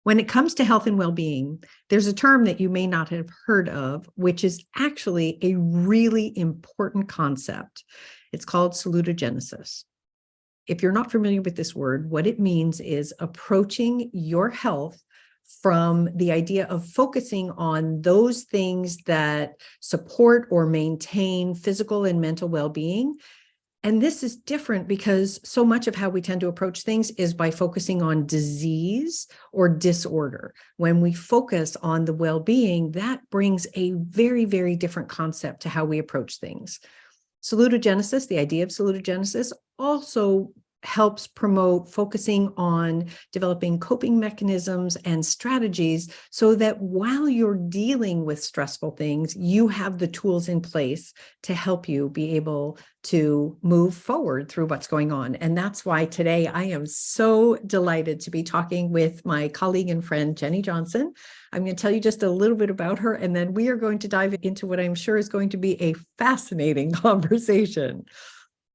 When it comes to health and well-being, there's a term that you may not have heard of, which is actually a really important concept. It's called salutogenesis. If you're not familiar with this word, what it means is approaching your health from the idea of focusing on those things that support or maintain physical and mental well-being. And this is different because so much of how we tend to approach things is by focusing on disease or disorder. When we focus on the well-being, that brings a very, very different concept to how we approach things. Salutogenesis, the idea of salutogenesis, also helps promote focusing on developing coping mechanisms and strategies so that while you're dealing with stressful things, you have the tools in place to help you be able to move forward through what's going on. And that's why today I am so delighted to be talking with my colleague and friend, Jenny Johnson. I'm going to tell you just a little bit about her, and then we are going to dive into what I'm sure is going to be a fascinating conversation.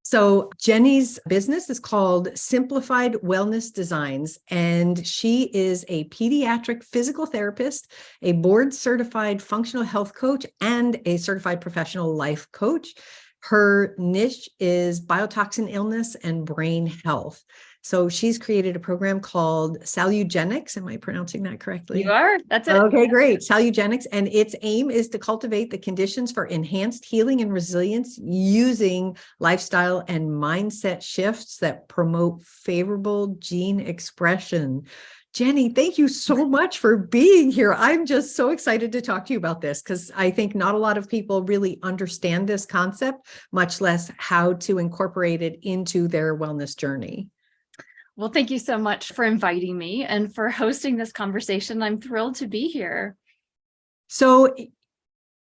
So Jenny's business is called Simplified Wellness Designs, and she is a pediatric physical therapist, a board-certified functional health coach, and a certified professional life coach. Her niche is biotoxin illness and brain health. So she's created a program called Salugenex. Am I pronouncing that correctly? You are. That's it. Okay, great. Salugenex. And its aim is to cultivate the conditions for enhanced healing and resilience using lifestyle and mindset shifts that promote favorable gene expression. Jenny, thank you so much for being here. I'm just so excited to talk to you about this because I think not a lot of people really understand this concept, much less how to incorporate it into their wellness journey. Well, thank you so much for inviting me and for hosting this conversation. I'm thrilled to be here. So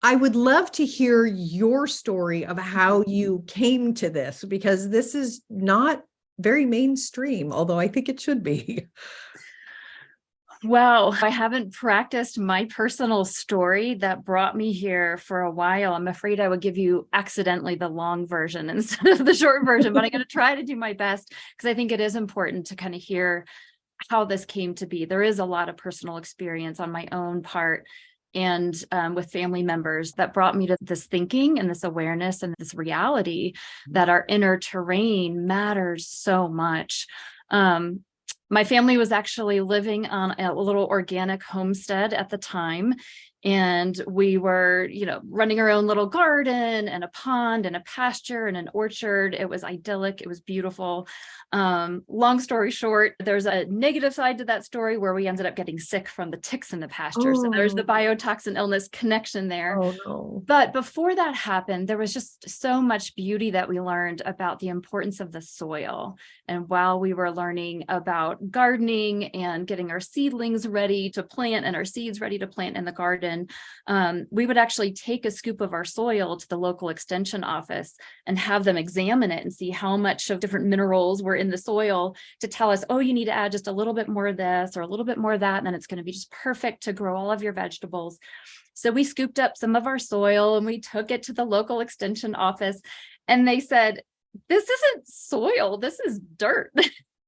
I would love to hear your story of how you came to this, because this is not very mainstream, although I think it should be. Well, I haven't practiced my personal story that brought me here for a while. I'm afraid I would give you accidentally the long version instead of the short version, but I'm going to try to do my best because I think it is important to kind of hear how this came to be. There is a lot of personal experience on my own part and with family members that brought me to this thinking and this awareness and this reality that our inner terrain matters so much. My family was actually living on a little organic homestead at the time. And we were, running our own little garden and a pond and a pasture and an orchard. It was idyllic. It was beautiful. Long story short, there's a negative side to that story where we ended up getting sick from the ticks in the pasture. So there's the biotoxin illness connection there. Oh, no. But before that happened, there was just so much beauty that we learned about the importance of the soil. And while we were learning about gardening and getting our seedlings ready to plant and our seeds ready to plant in the garden, we would actually take a scoop of our soil to the local extension office and have them examine it and see how much of different minerals were in the soil to tell us, oh, you need to add just a little bit more of this or a little bit more of that, and then it's going to be just perfect to grow all of your vegetables. So we scooped up some of our soil and we took it to the local extension office, and they said, this isn't soil, this is dirt.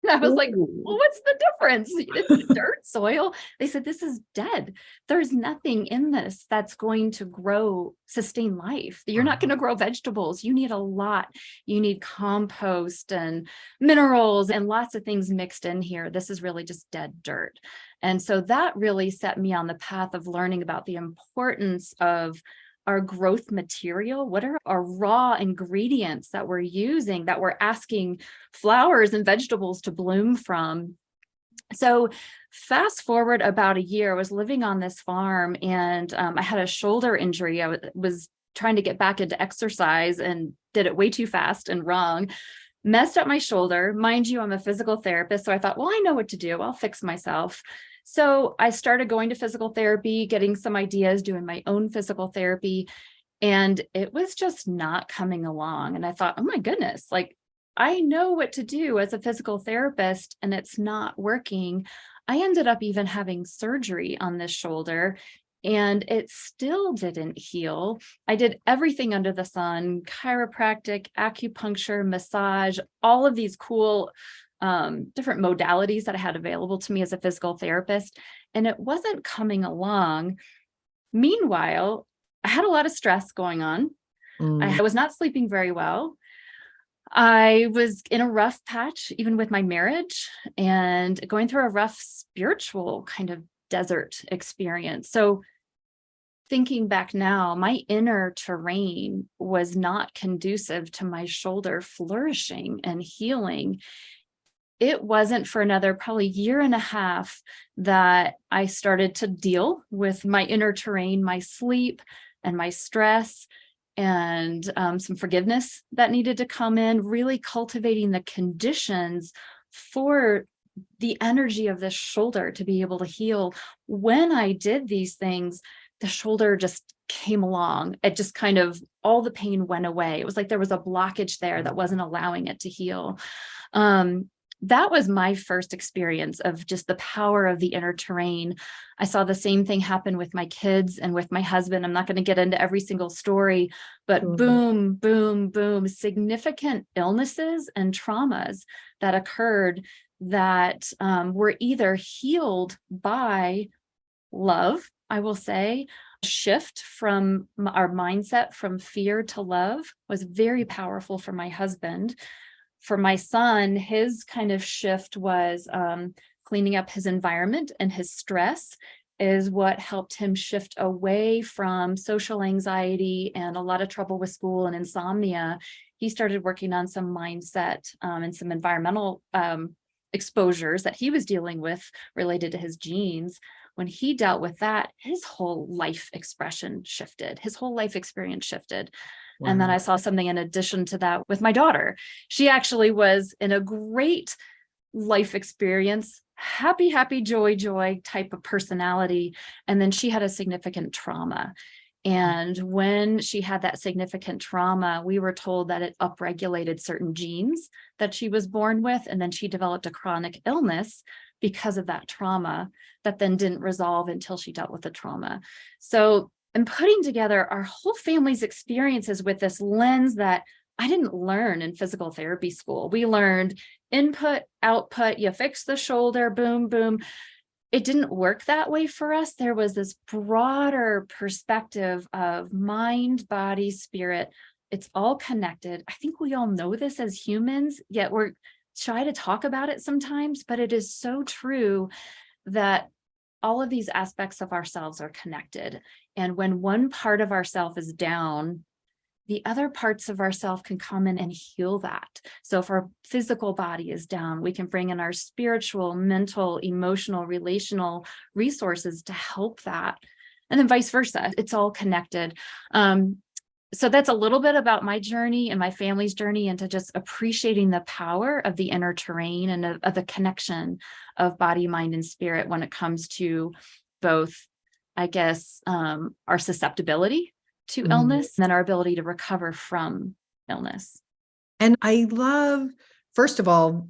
And I was like, well, what's the difference? It's dirt, soil. They said, this is dead. There's nothing in this that's going to sustain life. You're not going to grow vegetables. You need a lot. You need compost and minerals and lots of things mixed in here. This is really just dead dirt. And so that really set me on the path of learning about the importance of our growth material. What are our raw ingredients that we're using, that we're asking flowers and vegetables to bloom from? So fast forward about a year, I was living on this farm and I had a shoulder injury. I was trying to get back into exercise and did it way too fast and wrong. Messed up my shoulder. Mind you, I'm a physical therapist. So I thought, well, I know what to do. I'll fix myself. So I started going to physical therapy, getting some ideas, doing my own physical therapy, and it was just not coming along. And I thought, oh my goodness, like I know what to do as a physical therapist and it's not working. I ended up even having surgery on this shoulder and it still didn't heal. I did everything under the sun, chiropractic, acupuncture, massage, all of these cool different modalities that I had available to me as a physical therapist, and it wasn't coming along. Meanwhile, I had a lot of stress going on. I was not sleeping very well. I was in a rough patch, even with my marriage, and going through a rough spiritual kind of desert experience. So thinking back now, my inner terrain was not conducive to my shoulder flourishing and healing. It wasn't for another probably year and a half that I started to deal with my inner terrain, my sleep and my stress, and some forgiveness that needed to come in, really cultivating the conditions for the energy of this shoulder to be able to heal. When I did these things, the shoulder just came along. It just kind of, all the pain went away. It was like there was a blockage there that wasn't allowing it to heal. That was my first experience of just the power of the inner terrain. I saw the same thing happen with my kids and with my husband. I'm not going to get into every single story, but boom, boom, boom, significant illnesses and traumas that occurred that were either healed by love, I will say. Shift from our mindset from fear to love was very powerful for my husband. For my son, his kind of shift was cleaning up his environment, and his stress is what helped him shift away from social anxiety and a lot of trouble with school and insomnia. He started working on some mindset and some environmental exposures that he was dealing with related to his genes. When he dealt with that, his whole life expression shifted. His whole life experience shifted. Wow. And then I saw something in addition to that with my daughter. She actually was in a great life experience, happy, happy, joy, joy type of personality. And then she had a significant trauma. And when she had that significant trauma, we were told that it upregulated certain genes that she was born with. And then she developed a chronic illness because of that trauma that then didn't resolve until she dealt with the trauma. So I'm putting together our whole family's experiences with this lens that I didn't learn in physical therapy school. We learned input, output, you fix the shoulder, boom, boom. It didn't work that way for us. There was this broader perspective of mind, body, spirit. It's all connected. I think we all know this as humans, yet we're shy to talk about it sometimes, but it is so true that all of these aspects of ourselves are connected. And when one part of ourself is down, the other parts of ourself can come in and heal that. So if our physical body is down, we can bring in our spiritual, mental, emotional, relational resources to help that. And then vice versa. It's all connected. So that's a little bit about my journey and my family's journey into just appreciating the power of the inner terrain and of the connection of body, mind, and spirit when it comes to both, I guess, our susceptibility to illness and then our ability to recover from illness. And I love, first of all,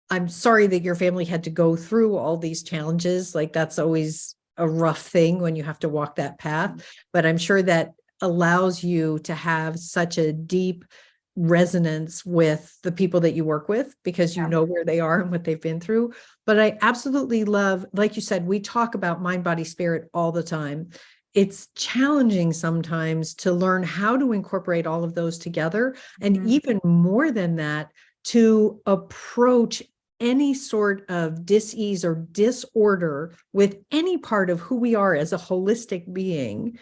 I'm sorry that your family had to go through all these challenges. Like that's always a rough thing when you have to walk that path, but I'm sure that allows you to have such a deep resonance with the people that you work with because you know where they are and what they've been through. But I absolutely love, like you said, we talk about mind, body, spirit all the time. It's challenging sometimes to learn how to incorporate all of those together. And even more than that, to approach any sort of dis-ease or disorder with any part of who we are as a holistic being.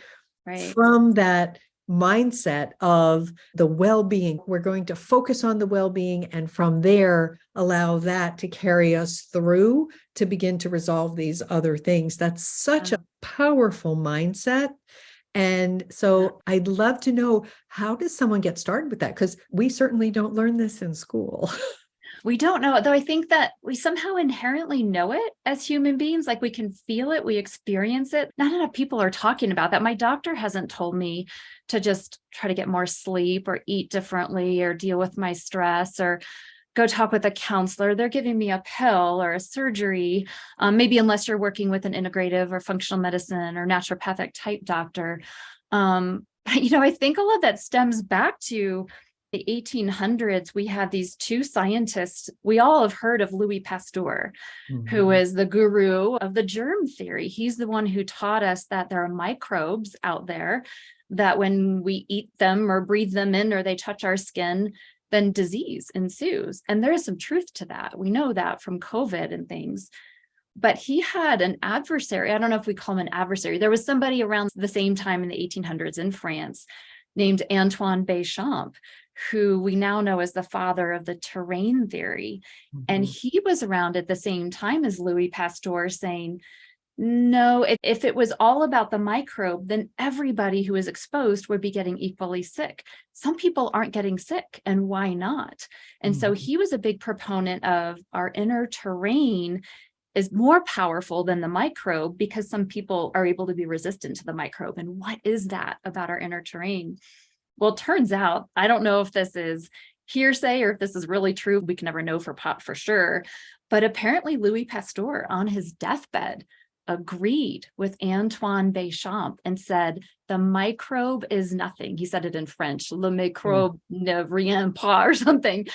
Right. From that mindset of the well-being, we're going to focus on the well-being, and from there, allow that to carry us through to begin to resolve these other things. That's such a powerful mindset. And so I'd love to know, how does someone get started with that? Because we certainly don't learn this in school. We don't know it, though I think that we somehow inherently know it as human beings, like we can feel it, we experience it. Not enough people are talking about that. My doctor hasn't told me to just try to get more sleep or eat differently or deal with my stress or go talk with a counselor. They're giving me a pill or a surgery, maybe unless you're working with an integrative or functional medicine or naturopathic type doctor. I think all of that stems back to The 1800s, we had these two scientists. We all have heard of Louis Pasteur, who is the guru of the germ theory. He's the one who taught us that there are microbes out there that when we eat them or breathe them in or they touch our skin, then disease ensues. And there is some truth to that. We know that from COVID and things. But he had an adversary. I don't know if we call him an adversary. There was somebody around the same time in the 1800s in France named Antoine Béchamp, who we now know as the father of the terrain theory. And he was around at the same time as Louis Pasteur saying, no, if it was all about the microbe, then everybody who is exposed would be getting equally sick. Some people aren't getting sick, and why not? And so he was a big proponent of our inner terrain is more powerful than the microbe because some people are able to be resistant to the microbe. And what is that about our inner terrain? Well, it turns out, I don't know if this is hearsay or if this is really true. We can never know for sure. But apparently Louis Pasteur on his deathbed agreed with Antoine Béchamp and said, the microbe is nothing. He said it in French, le microbe ne rien pas or something.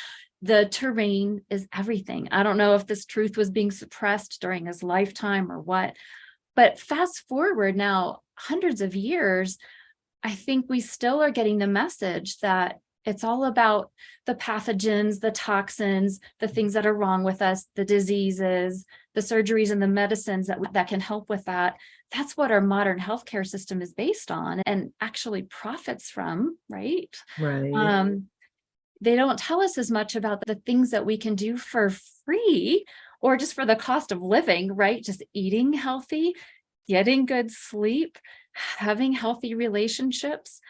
The terrain is everything. I don't know if this truth was being suppressed during his lifetime or what, but fast forward now hundreds of years, I think we still are getting the message that it's all about the pathogens, the toxins, the things that are wrong with us, the diseases, the surgeries and the medicines that can help with that. That's what our modern healthcare system is based on and actually profits from, right? Right. They don't tell us as much about the things that we can do for free or just for the cost of living, right? Just eating healthy, getting good sleep, having healthy relationships,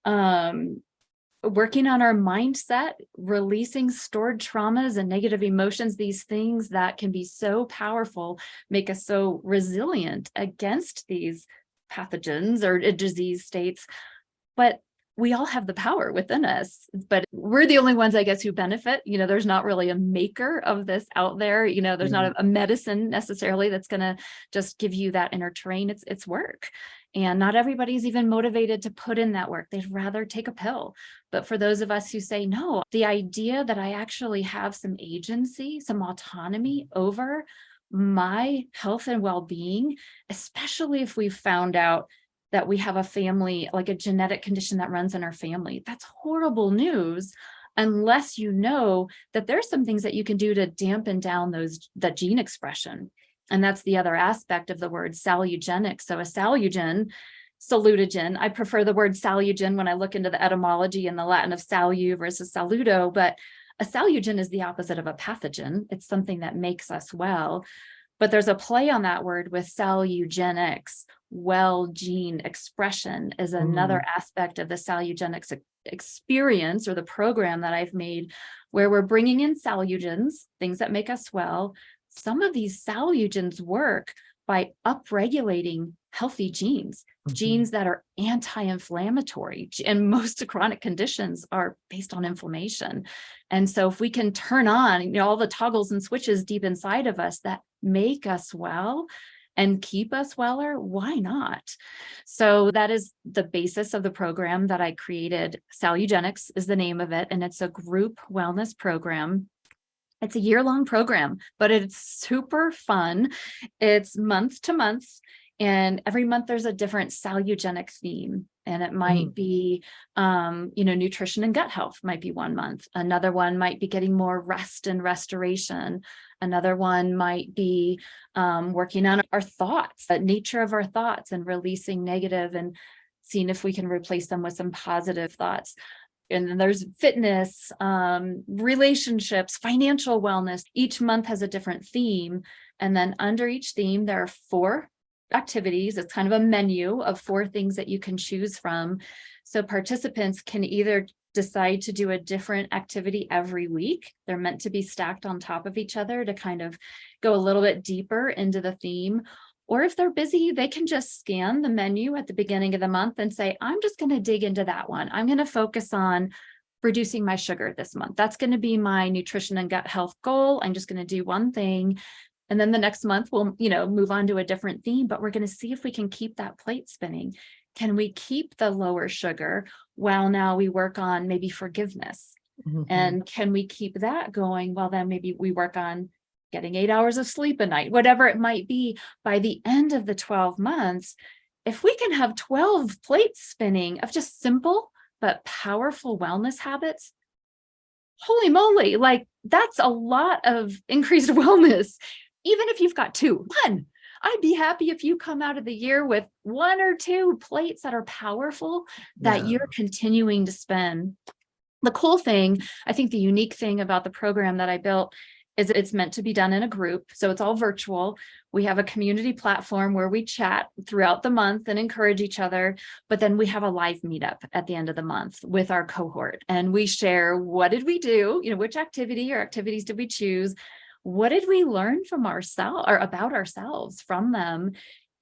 working on our mindset, releasing stored traumas and negative emotions, these things that can be so powerful, make us so resilient against these pathogens or disease states. But we all have the power within us, but we're the only ones, I guess, who benefit. There's not really a maker of this out there. There's not a medicine necessarily that's going to just give you that inner terrain. It's work. And not everybody's even motivated to put in that work. They'd rather take a pill. But for those of us who say, no, the idea that I actually have some agency, some autonomy over my health and well-being, especially if we've found out that we have a family, like a genetic condition that runs in our family. That's horrible news, unless you know that there's some things that you can do to dampen down that gene expression. And that's the other aspect of the word salugenic. So a salugen, salutogen, I prefer the word salugen when I look into the etymology in the Latin of salu versus saluto, but a salugen is the opposite of a pathogen. It's something that makes us well. But there's a play on that word with salugenics. Well gene expression is another aspect of the salugenics experience or the program that I've made, where we're bringing in salugens, things that make us well. Some of these salugens work by upregulating healthy genes, genes that are anti-inflammatory, and most chronic conditions are based on inflammation. And so if we can turn on, all the toggles and switches deep inside of us that make us well and keep us weller, why not? So that is the basis of the program that I created. Salugenex is the name of it, and it's a group wellness program. It's a year-long program, but it's super fun. It's month to month, and every month there's a different salugenic theme. And it might be, nutrition and gut health might be one month. Another one might be getting more rest and restoration. Another one might be working on our thoughts, the nature of our thoughts, and releasing negative and seeing if we can replace them with some positive thoughts. And then there's fitness, relationships, financial wellness. Each month has a different theme. And then under each theme, there are 4 activities. It's kind of a menu of 4 things that you can choose from. So participants can either decide to do a different activity every week. They're meant to be stacked on top of each other to kind of go a little bit deeper into the theme. Or if they're busy, they can just scan the menu at the beginning of the month and say, I'm just going to dig into that one. I'm going to focus on reducing my sugar this month. That's going to be my nutrition and gut health goal. I'm just going to do one thing. And then the next month we'll, move on to a different theme, but we're going to see if we can keep that plate spinning. Can we keep the lower sugar while now we work on maybe forgiveness Mhm. And can we keep that going? Well, then maybe we work on getting 8 hours of sleep a night, whatever it might be. By the end of the 12 months, if we can have 12 plates spinning of just simple but powerful wellness habits, holy moly, like that's a lot of increased wellness. Even if you've got one, I'd be happy if you come out of the year with 1 or 2 plates that are powerful that Yeah. you're continuing to spin. The cool thing, I think the unique thing about the program that I built is it's meant to be done in a group. So it's all virtual. We have a community platform where we chat throughout the month and encourage each other. But then we have a live meetup at the end of the month with our cohort. And we share, what did we do? Which activity or activities did we choose? What did we learn from ourselves or about ourselves from them?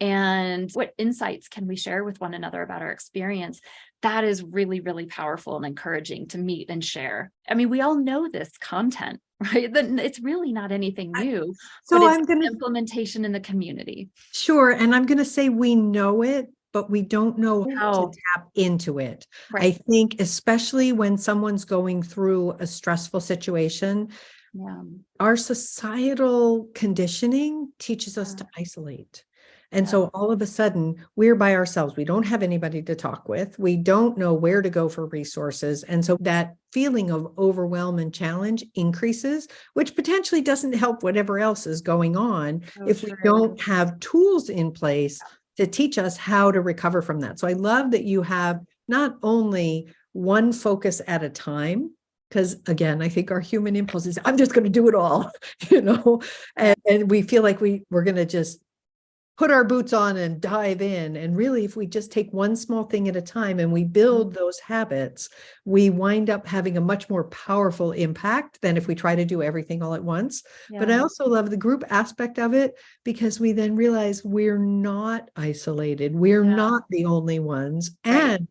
And what insights can we share with one another about our experience? That is really, really powerful and encouraging to meet and share. I mean, we all know this content, right? Then it's really not anything new, but So it's I'm going to, implementation in the community. sure. And I'm going to say we know it, but we don't know how to Oh, tap into it. I right. think, especially when someone's going through a stressful situation, Yeah. our societal conditioning teaches us to isolate. And so all of a sudden, we're by ourselves. We don't have anybody to talk with. We don't know where to go for resources. And so that feeling of overwhelm and challenge increases, which potentially doesn't help whatever else is going on if we don't have tools in place to teach us how to recover from that. So I love that you have not only one focus at a time, because again, I think our human impulse is, I'm just going to do it all, and we feel like we're going to just put our boots on and dive in. And really, if we just take one small thing at a time and we build those habits, we wind up having a much more powerful impact than if we try to do everything all at once. But I also love the group aspect of it, because we then realize we're not isolated. We're not the only ones. And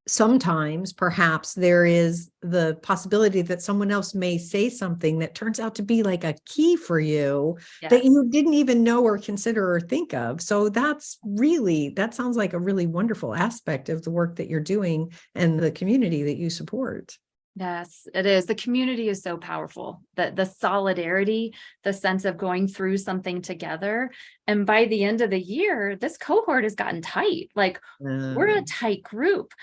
sometimes perhaps there is the possibility that someone else may say something that turns out to be like a key for you that you didn't even know or consider or think of. So that sounds like a really wonderful aspect of the work that you're doing and the community that you support. Yes, it is. The community is so powerful. The solidarity, the sense of going through something together. And by the end of the year, this cohort has gotten tight. Like we're a tight group.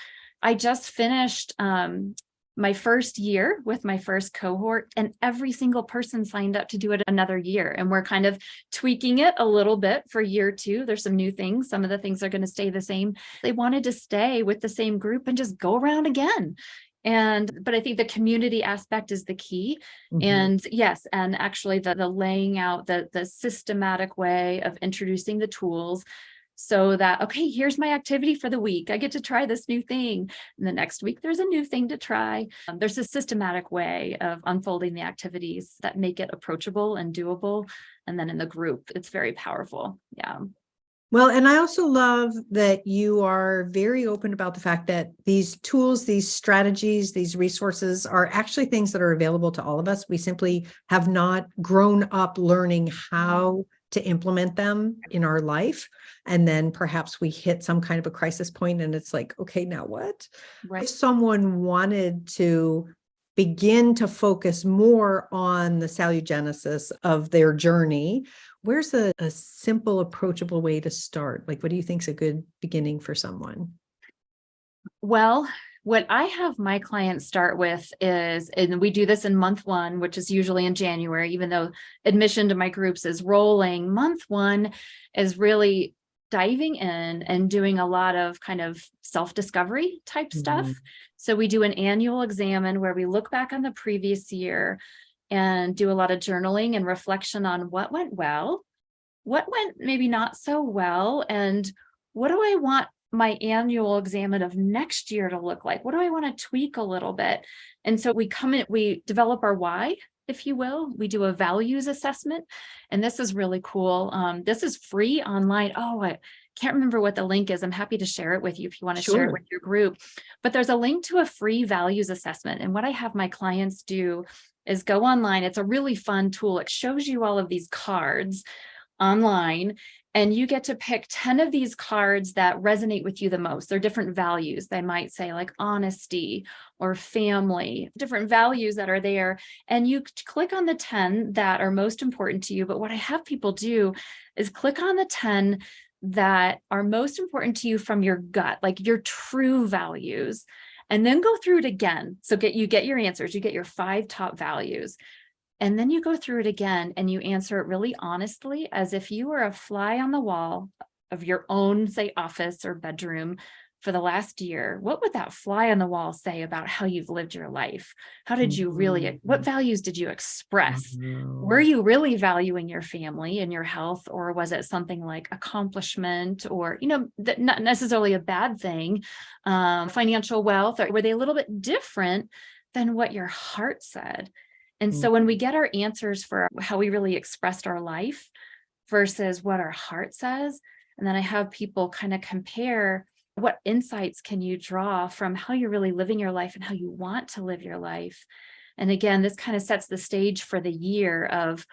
I just finished my first year with my first cohort, and every single person signed up to do it another year. And we're kind of tweaking it a little bit for year 2. There's some new things. Some of the things are going to stay the same. They wanted to stay with the same group and just go around again. But I think the community aspect is the key. And yes, and actually the laying out the systematic way of introducing the tools, so that, okay, here's my activity for the week. I get to try this new thing. And the next week, there's a new thing to try. There's a systematic way of unfolding the activities that make it approachable and doable. And then in the group, it's very powerful. Yeah. Well, and I also love that you are very open about the fact that these tools, these strategies, these resources are actually things that are available to all of us. We simply have not grown up learning how to implement them in our life. And then perhaps we hit some kind of a crisis point and it's like, okay, now what? If someone wanted to begin to focus more on the salugenesis of their journey, where's a simple, approachable way to start? Like, what do you think is a good beginning for someone? Well, what I have my clients start with is, and we do this in month 1, which is usually in January, even though admission to my groups is rolling. Month 1 is really diving in and doing a lot of kind of self-discovery type stuff. So we do an annual examine where we look back on the previous year and do a lot of journaling and reflection on what went well, what went maybe not so well, and what do I want my annual examine of next year to look like? What do I want to tweak a little bit? And so we come in, we develop our why, if you will. We do a values assessment, and this is really cool. This is free online. Oh, I can't remember what the link is. I'm happy to share it with you if you want to share it with your group. But there's a link to a free values assessment. And what I have my clients do is go online. It's a really fun tool. It shows you all of these cards online, And you get to pick 10 of these cards that resonate with you the most. They're different values. They might say like honesty or family, different values that are there. And you click on the 10 that are most important to you. But what I have people do is click on the 10 that are most important to you from your gut, like your true values, and then go through it again. So you get your answers, you get your 5 top values. And then you go through it again and you answer it really honestly, as if you were a fly on the wall of your own, say, office or bedroom for the last year. What would that fly on the wall say about how you've lived your life? How did you really, what values did you express? Were you really valuing your family and your health, or was it something like accomplishment or, not necessarily a bad thing, financial wealth, or were they a little bit different than what your heart said? And so when we get our answers for how we really expressed our life versus what our heart says, and then I have people kind of compare what insights can you draw from how you're really living your life and how you want to live your life. And again, this kind of sets the stage for the year of,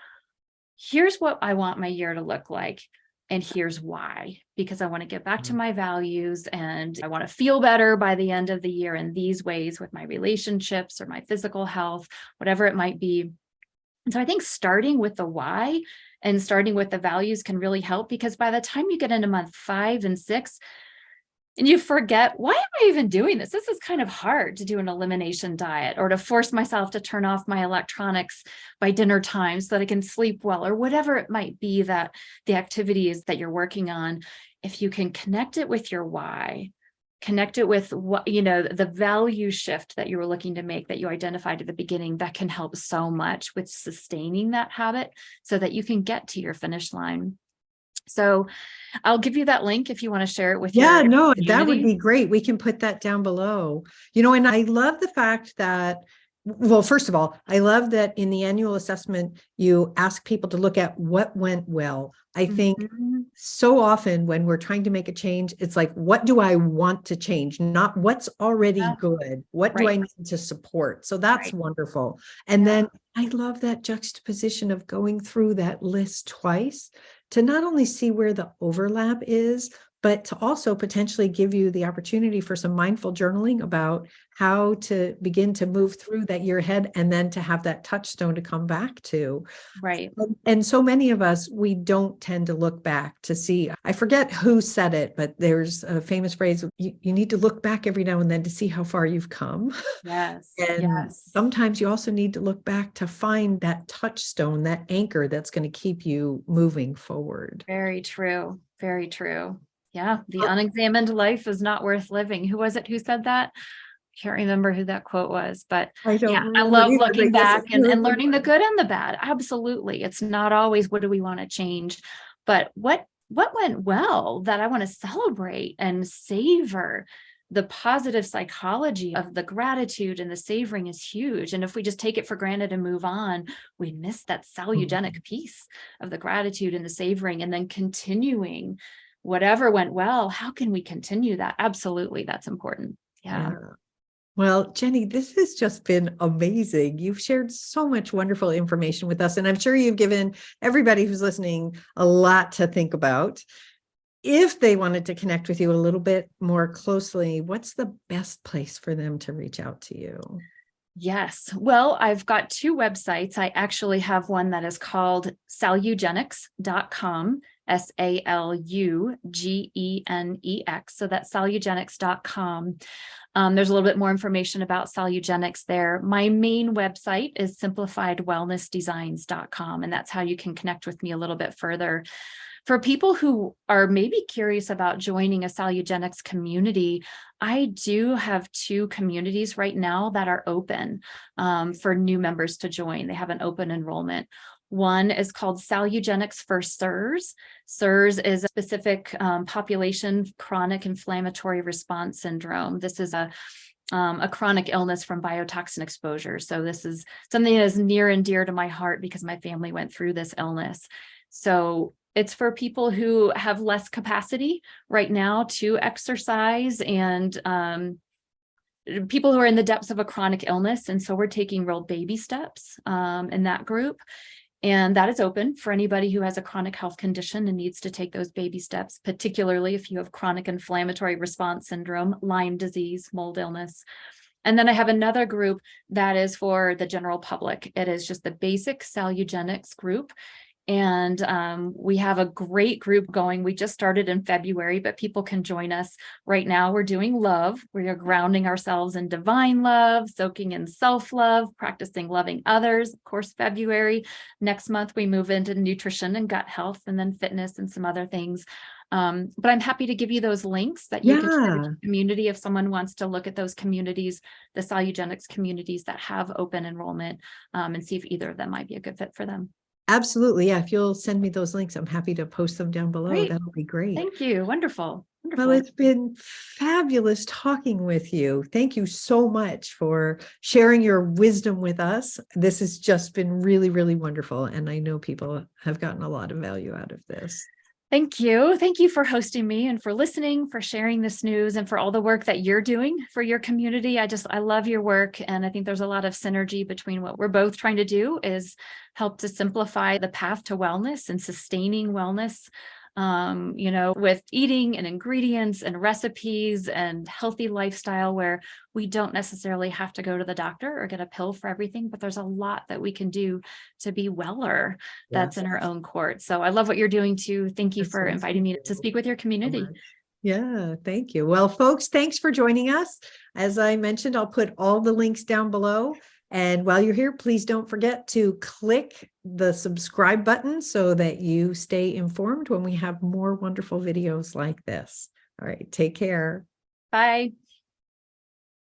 here's what I want my year to look like. And here's why, because I want to get back to my values and I want to feel better by the end of the year in these ways with my relationships or my physical health, whatever it might be. And so I think starting with the why and starting with the values can really help, because by the time you get into month 5 and 6, and you forget, why am I even doing this? This is kind of hard to do an elimination diet or to force myself to turn off my electronics by dinner time so that I can sleep well, or whatever it might be that the activities that you're working on. If you can connect it with your why, connect it with what, the value shift that you were looking to make that you identified at the beginning, that can help so much with sustaining that habit so that you can get to your finish line. So I'll give you that link if you want to share it with your community. That would be great. We can put that down below. And I love the fact that, well, first of all, I love that in the annual assessment, you ask people to look at what went well. I think so often when we're trying to make a change, it's like, what do I want to change? Not what's already good. What do I need to support? So that's wonderful. And then I love that juxtaposition of going through that list twice to not only see where the overlap is, but to also potentially give you the opportunity for some mindful journaling about how to begin to move through that year ahead, and then to have that touchstone to come back to. Right. And so many of us, we don't tend to look back to see, I forget who said it, but there's a famous phrase, you need to look back every now and then to see how far you've come. Yes. And sometimes you also need to look back to find that touchstone, that anchor that's going to keep you moving forward. Very true. Very true. Yeah. The unexamined life is not worth living. Who was it who said that? Can't remember who that quote was, but I love looking back and learning the good and the bad. Absolutely. It's not always what do we want to change, but what went well that I want to celebrate and savor. The positive psychology of the gratitude and the savoring is huge. And if we just take it for granted and move on, we miss that salugenic piece of the gratitude and the savoring, and then continuing whatever went well. How can we continue that? Absolutely. That's important. Yeah. Well, Jenny, this has just been amazing. You've shared so much wonderful information with us, and I'm sure you've given everybody who's listening a lot to think about. If they wanted to connect with you a little bit more closely, what's the best place for them to reach out to you? Yes. Well, I've got 2 websites. I actually have one that is called Salugenex.com, Salugenex. So that's Salugenex.com. There's a little bit more information about Salugenex there. My main website is simplifiedwellnessdesigns.com, and that's how you can connect with me a little bit further. For people who are maybe curious about joining a Salugenex community, I do have 2 communities right now that are open for new members to join. They have an open enrollment. One is called Salugenex for SIRS. SIRS is a specific population chronic inflammatory response syndrome. This is a chronic illness from biotoxin exposure. So this is something that is near and dear to my heart because my family went through this illness. So it's for people who have less capacity right now to exercise, and people who are in the depths of a chronic illness. And so we're taking real baby steps in that group. And that is open for anybody who has a chronic health condition and needs to take those baby steps, particularly if you have chronic inflammatory response syndrome, Lyme disease, mold illness. And then I have another group that is for the general public. It is just the basic Salugenex group. And we have a great group going. We just started in February, but people can join us. Right now, we're doing love. We are grounding ourselves in divine love, soaking in self-love, practicing loving others. Of course, February. Next month, we move into nutrition and gut health, and then fitness and some other things. But I'm happy to give you those links that you can share with the community if someone wants to look at those communities, the Salugenex communities that have open enrollment, and see if either of them might be a good fit for them. Absolutely. Yeah. If you'll send me those links, I'm happy to post them down below. Great. That'll be great. Thank you. Wonderful. Wonderful. Well, it's been fabulous talking with you. Thank you so much for sharing your wisdom with us. This has just been really, really wonderful. And I know people have gotten a lot of value out of this. Thank you. Thank you for hosting me and for listening, for sharing this news, and for all the work that you're doing for your community. I love your work. And I think there's a lot of synergy between what we're both trying to do is help to simplify the path to wellness and sustaining wellness, with eating and ingredients and recipes and healthy lifestyle where we don't necessarily have to go to the doctor or get a pill for everything, but there's a lot that we can do to be weller that's in our own court. So I love what you're doing too. Thank you for inviting me to speak with your community. Yeah, thank you. Well, folks, thanks for joining us. As I mentioned, I'll put all the links down below. And while you're here, please don't forget to click the subscribe button so that you stay informed when we have more wonderful videos like this. All right, take care. Bye.